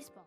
baseball.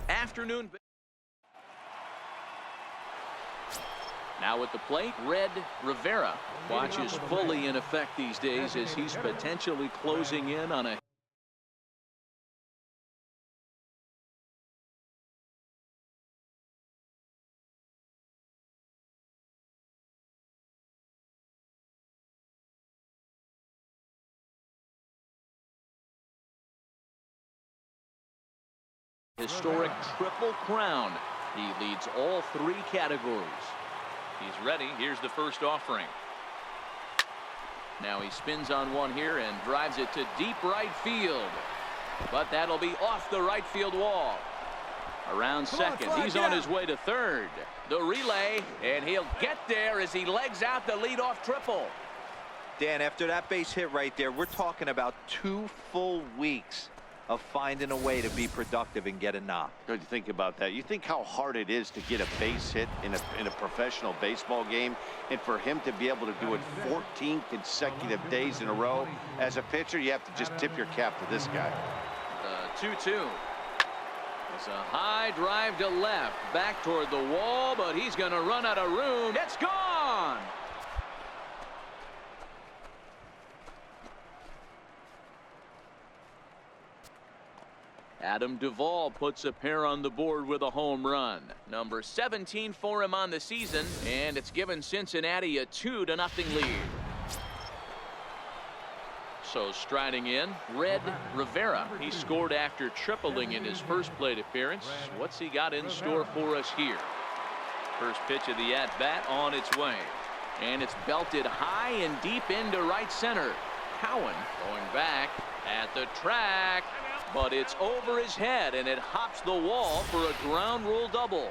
Afternoon. Now at the plate, Red Rivera. Watch is fully in effect these days as he's potentially closing in on a historic triple crown. He leads all three categories. He's ready. Here's the first offering. Now he spins on one here and drives it to deep right field. But that'll be off the right field wall. Around second. He's on his way to third. The relay, and he'll get there as he legs out the leadoff triple. Dan, after that base hit right there, we're talking about 2 full weeks of finding a way to be productive and get a knock. Good to think about that. You think how hard it is to get a base hit in a professional baseball game, and for him to be able to do it 14 consecutive days in a row. As a pitcher, you have to just tip your cap to this guy. 2-2. It's a high drive to left, back toward the wall, but he's going to run out of room. It's gone. Adam Duvall puts a pair on the board with a home run. Number 17 for him on the season, and it's given Cincinnati a 2-0 lead. So striding in, Red Rivera. He scored after tripling in his first plate appearance. What's he got in store for us here? First pitch of the at-bat on its way. And it's belted high and deep into right center. Cowan going back at the track. But it's over his head, and it hops the wall for a ground rule double.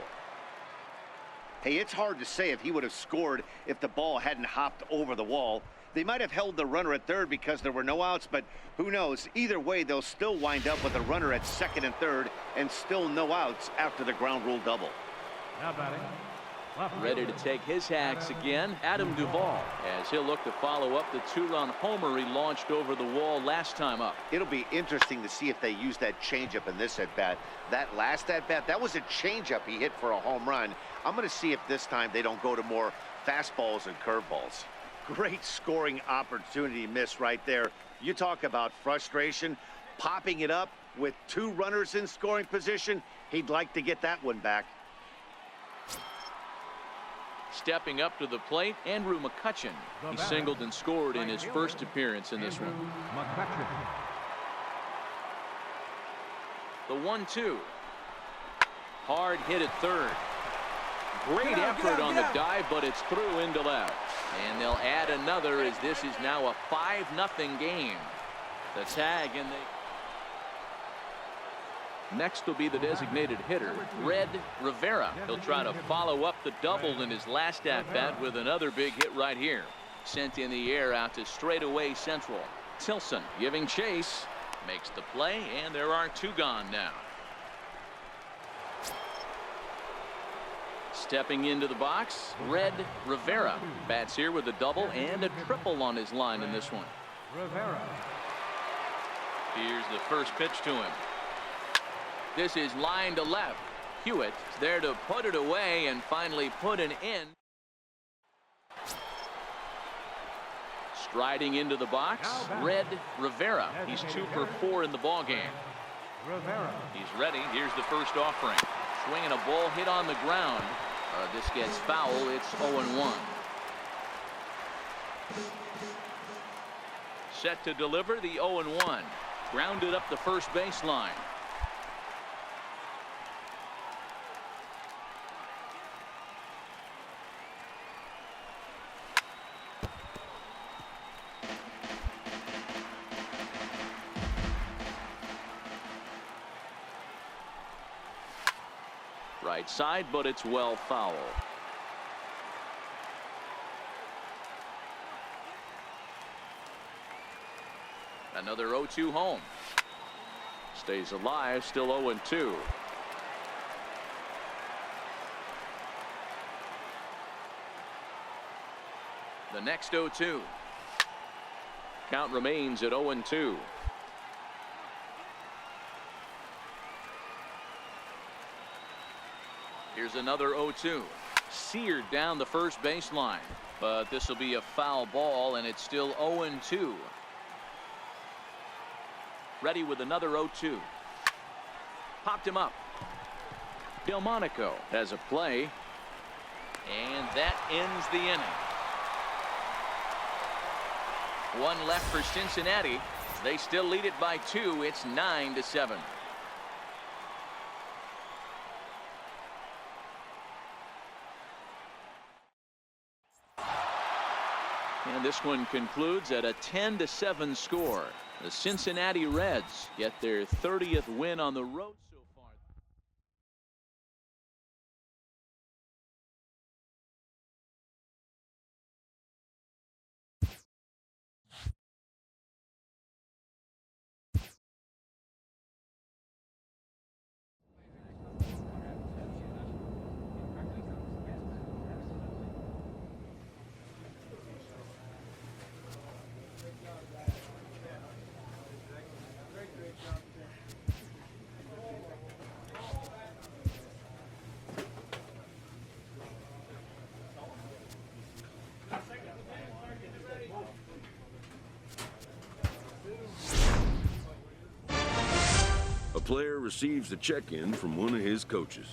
Hey, it's hard to say if he would have scored if the ball hadn't hopped over the wall. They might have held the runner at third because there were no outs, but who knows? Either way, they'll still wind up with a runner at second and third and still no outs after the ground rule double. Now batting. Ready to take his hacks again, Adam Duvall, as he'll look to follow up the 2-run homer he launched over the wall last time up. It'll be interesting to see if they use that changeup in this at-bat. That last at-bat, that was a changeup he hit for a home run. I'm going to see if this time they don't go to more fastballs and curveballs. Great scoring opportunity miss right there. You talk about frustration, popping it up with 2 runners in scoring position. He'd like to get that one back. Stepping up to the plate, Andrew McCutchen. He singled and scored in his first appearance in this one. The 1-2. Hard hit at third. Great effort on the dive, but it's through into left. And they'll add another as this is now a 5-0 game. The tag, and Next will be the designated hitter, Red Rivera. He'll try to follow up the double in his last at-bat with another big hit right here. Sent in the air out to straightaway central. Tilson giving chase. Makes the play, and there are two gone now. Stepping into the box, Red Rivera. Bats here with a double and a triple on his line in this one. Here's the first pitch to him. This is line to left. Hewitt there to put it away and finally put an end. Striding into the box, Red Rivera. He's 2 for 4 in the ballgame. He's ready. Here's the first offering. Swinging a ball hit on the ground. This gets foul. It's 0-1. Set to deliver the 0-1. Grounded up the first baseline. Right side, but it's well foul. Another 0-2 home. Stays alive, still 0-2. The next 0-2. Count remains at 0-2. Here's another 0-2. Seared down the first baseline, but this will be a foul ball, and it's still 0-2. Ready with another 0-2. Popped him up. Delmonico has a play, and that ends the inning. One left for Cincinnati. They still lead it by 2. It's 9-7. And this one concludes at a 10-7 score. The Cincinnati Reds get their 30th win on the road so far. A player receives a check-in from one of his coaches.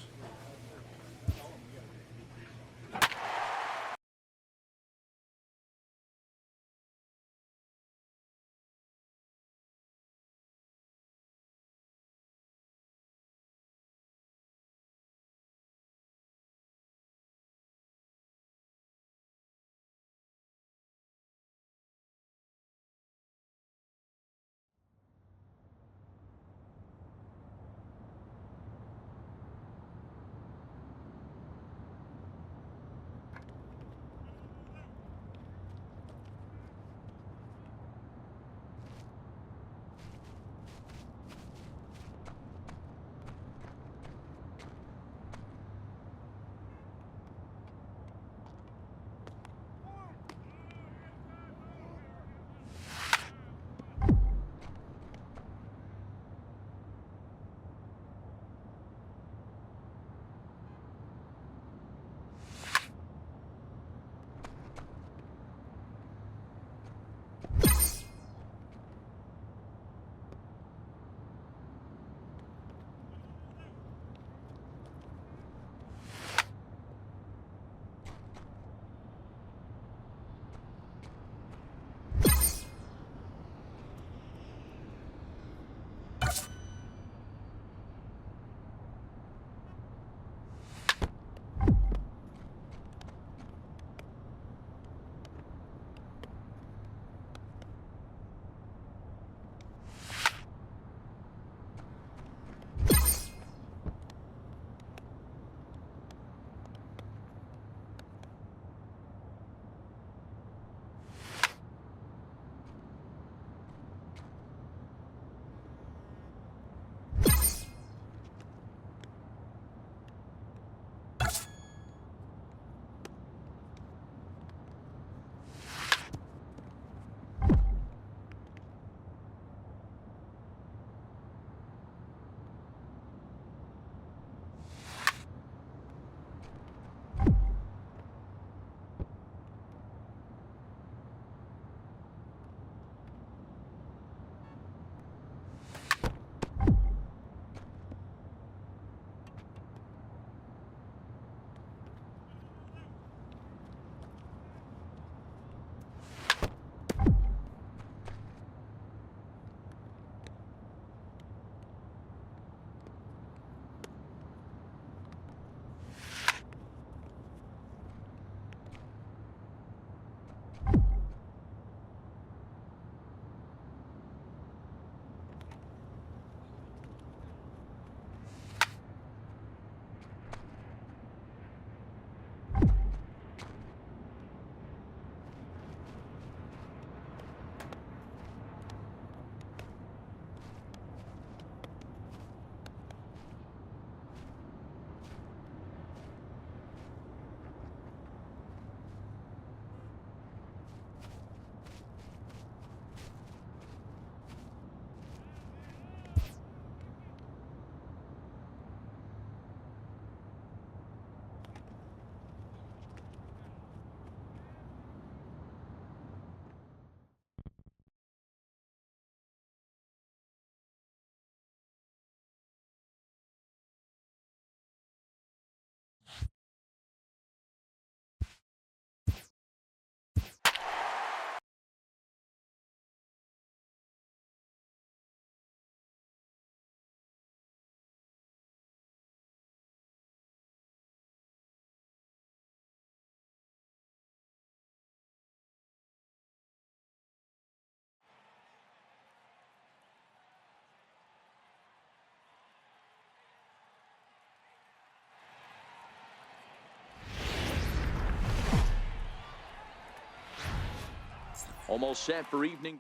Almost set for evening.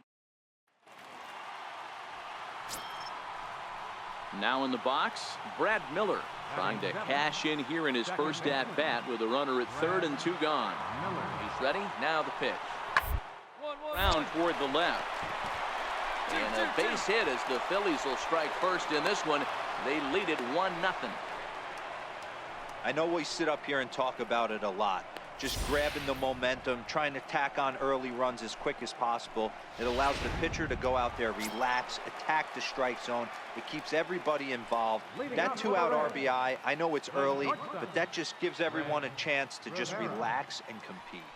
Now in the box, Brad Miller trying to cash in here in his first at-bat with a runner at third and 2 gone. He's ready. Now the pitch. Round toward the left. And a base hit as the Phillies will strike first in this one. They lead it 1-0. I know we sit up here and talk about it a lot. Just grabbing the momentum, trying to tack on early runs as quick as possible. It allows the pitcher to go out there, relax, attack the strike zone. It keeps everybody involved. That 2-out RBI, I know it's early, but that just gives everyone a chance to just relax and compete.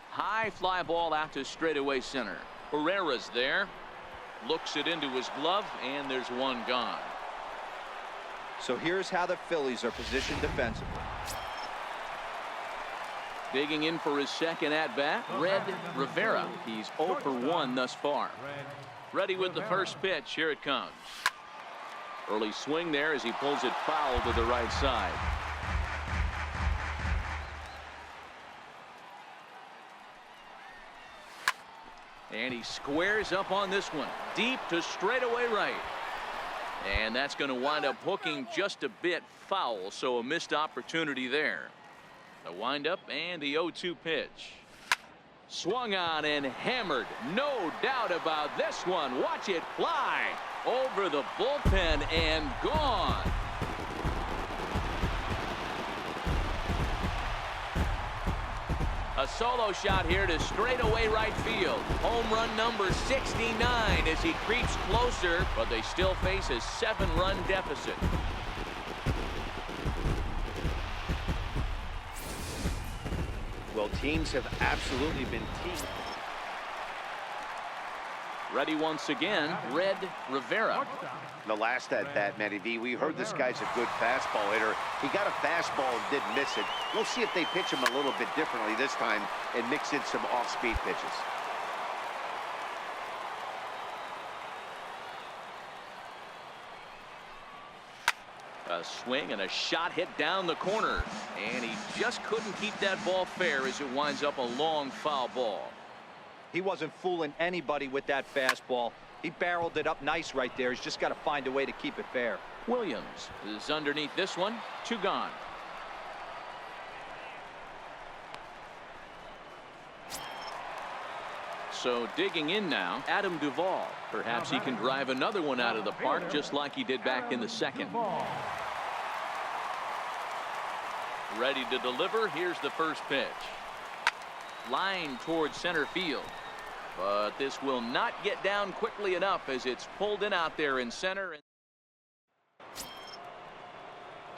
High fly ball out to straightaway center. Herrera's there. Looks it into his glove, and there's one gone. So here's how the Phillies are positioned defensively. Digging in for his second at-bat, Red Rivera. He's 0 for 1 thus far. Ready with the first pitch. Here it comes. Early swing there as he pulls it foul to the right side. And he squares up on this one. Deep to straightaway right. And that's going to wind up hooking just a bit foul, so a missed opportunity there. The windup and the 0-2 pitch. Swung on and hammered. No doubt about this one. Watch it fly over the bullpen and gone. A solo shot here to straightaway right field. Home run number 69 as he creeps closer, but they still face a 7-run deficit. Well, teams have absolutely been teased. Ready once again, Red Rivera. The last at-bat, Matty V, we heard this guy's a good fastball hitter. He got a fastball and didn't miss it. We'll see if they pitch him a little bit differently this time and mix in some off-speed pitches. A swing and a shot hit down the corner, and he just couldn't keep that ball fair as it winds up a long foul ball. He wasn't fooling anybody with that fastball. He barreled it up nice right there. He's just got to find a way to keep it fair. Williams is underneath this one. 2 gone. So digging in now, Adam Duvall. Perhaps he can drive another one out of the park just like he did back in the second. Ready to deliver. Here's the first pitch. Line towards center field. But this will not get down quickly enough as it's pulled in out there in center.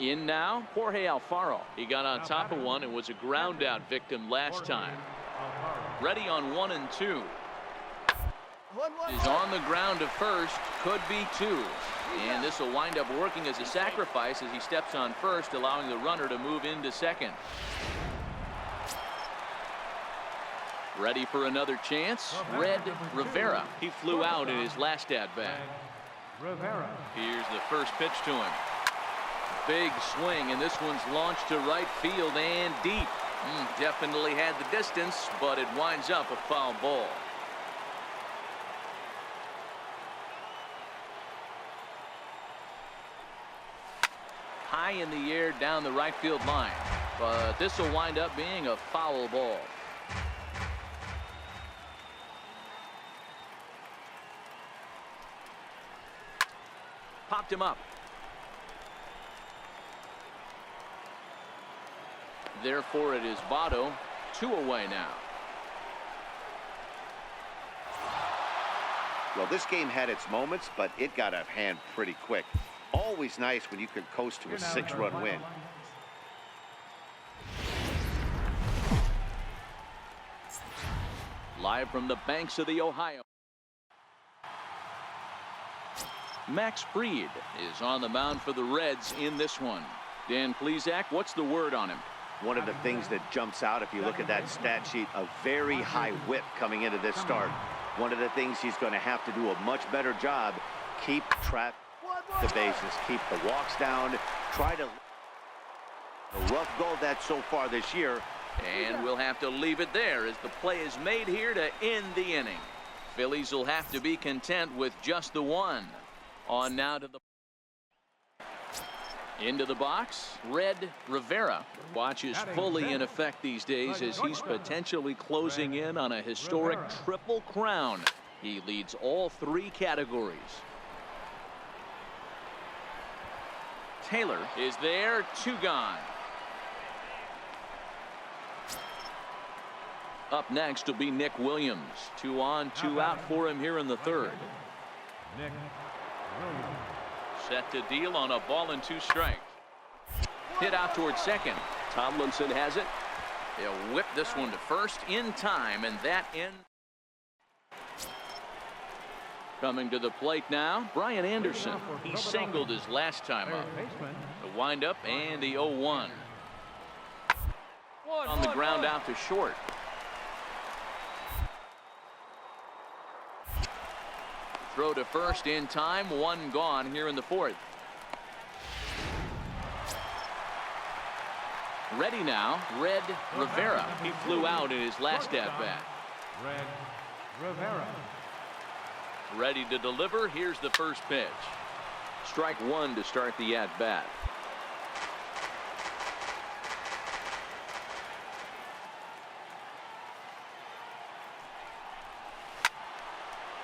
In now, Jorge Alfaro. He got on top of one and was a ground out victim last time. Ready on 1 and 2. Is on the ground to first. Could be 2. And this will wind up working as a sacrifice as he steps on first, allowing the runner to move into second. Ready for another chance. Red Rivera. He flew out in his last at-bat. Here's the first pitch to him. Big swing, and this one's launched to right field and deep. Definitely had the distance, but it winds up a foul ball. High in the air down the right field line, but this will wind up being a foul ball. Popped him up. Therefore, it is Votto. 2 away now. Well, this game had its moments, but it got out of hand pretty quick. Always nice when you can coast to a 6-run win. Live from the banks of the Ohio. Max Fried is on the mound for the Reds in this one. Dan Plesac, what's the word on him? One of the things that jumps out if you look at that stat sheet, a very high whip coming into this start. One of the things he's going to have to do a much better job, keep track of the bases, keep the walks down, try to rough go that so far this year, And we'll have to leave it there as the play is made here to end the inning. Phillies will have to be content with just the one. On now to the into the box, Red Rivera. Watch is fully in effect these days as he's potentially closing in on a historic triple crown. He leads all three categories. Taylor is there, 2 gone. Up next will be Nick Williams. 2 on, 2 out for him here in the third. Nick Williams. Set to deal on a ball and 2 strikes. Hit out towards second. Tomlinson has it. He'll whip this one to first in time, and that ends. Coming to the plate now, Brian Anderson. He singled his last time up. The windup and the 0-1. On the ground out to short. Throw to first in time, 1 gone here in the fourth. Ready now, Red Rivera. He flew out in his last at-bat. Red Rivera. Ready to deliver. Here's the first pitch. Strike 1 to start the at-bat.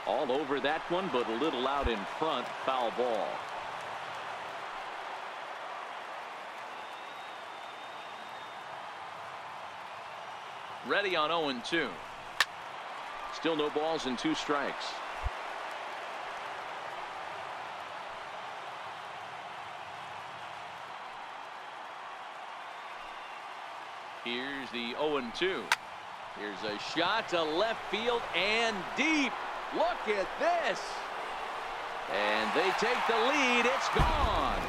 All over that one, but a little out in front. Foul ball. Ready on 0-2. Still no balls and 2 strikes. Here's the 0-2. Here's a shot to left field and deep. Look at this. And they take the lead. It's gone.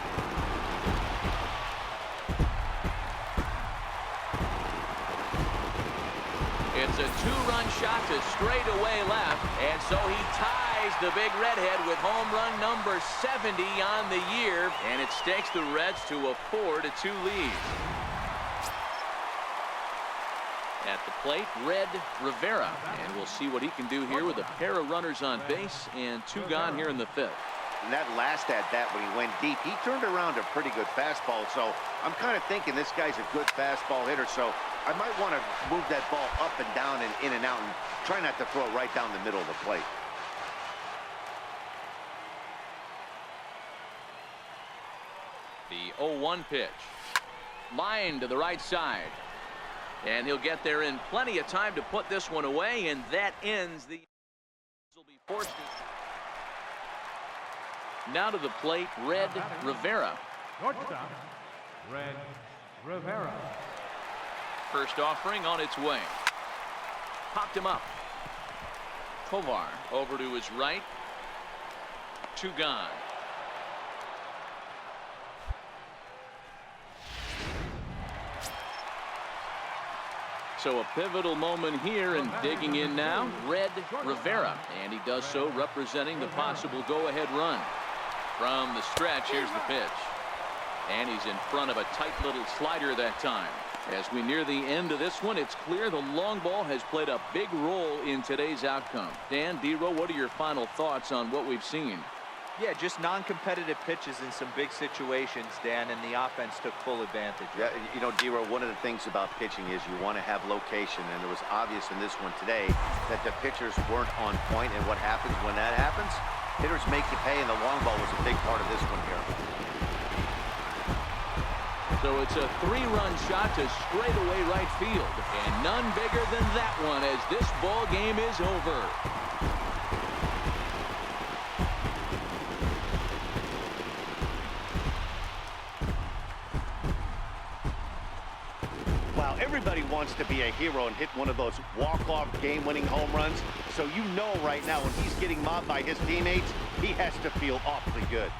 It's a 2-run shot to straightaway left. And so he ties the big redhead with home run number 70 on the year. And it stakes the Reds to a 4-2 lead. At the plate, Red Rivera, and we'll see what he can do here with a pair of runners on base and 2 gone here in the 5th. And that last at-bat when he went deep, he turned around a pretty good fastball. So I'm kind of thinking this guy's a good fastball hitter. So I might want to move that ball up and down and in and out and try not to throw it right down the middle of the plate. The 0-1 pitch. Line to the right side. And he'll get there in plenty of time to put this one away, and that ends the. Will be forced to... Now to the plate, Red Rivera. Shortstop, Red Rivera. First offering on its way. Popped him up. Tovar over to his right. 2 gone. So a pivotal moment here, and digging in now, Red Rivera. And he does so representing the possible go-ahead run. From the stretch, here's the pitch. And he's in front of a tight little slider that time. As we near the end of this one, it's clear the long ball has played a big role in today's outcome. Dan, D-Row, what are your final thoughts on what we've seen? Yeah, just non-competitive pitches in some big situations, Dan, and the offense took full advantage. Yeah, you know, D-Row, one of the things about pitching is you want to have location, and it was obvious in this one today that the pitchers weren't on point, and what happens when that happens? Hitters make you pay, and the long ball was a big part of this one here. So it's a 3-run shot to straightaway right field, and none bigger than that one as this ball game is over. Everybody wants to be a hero and hit one of those walk-off game-winning home runs. So you know right now when he's getting mobbed by his teammates, he has to feel awfully good.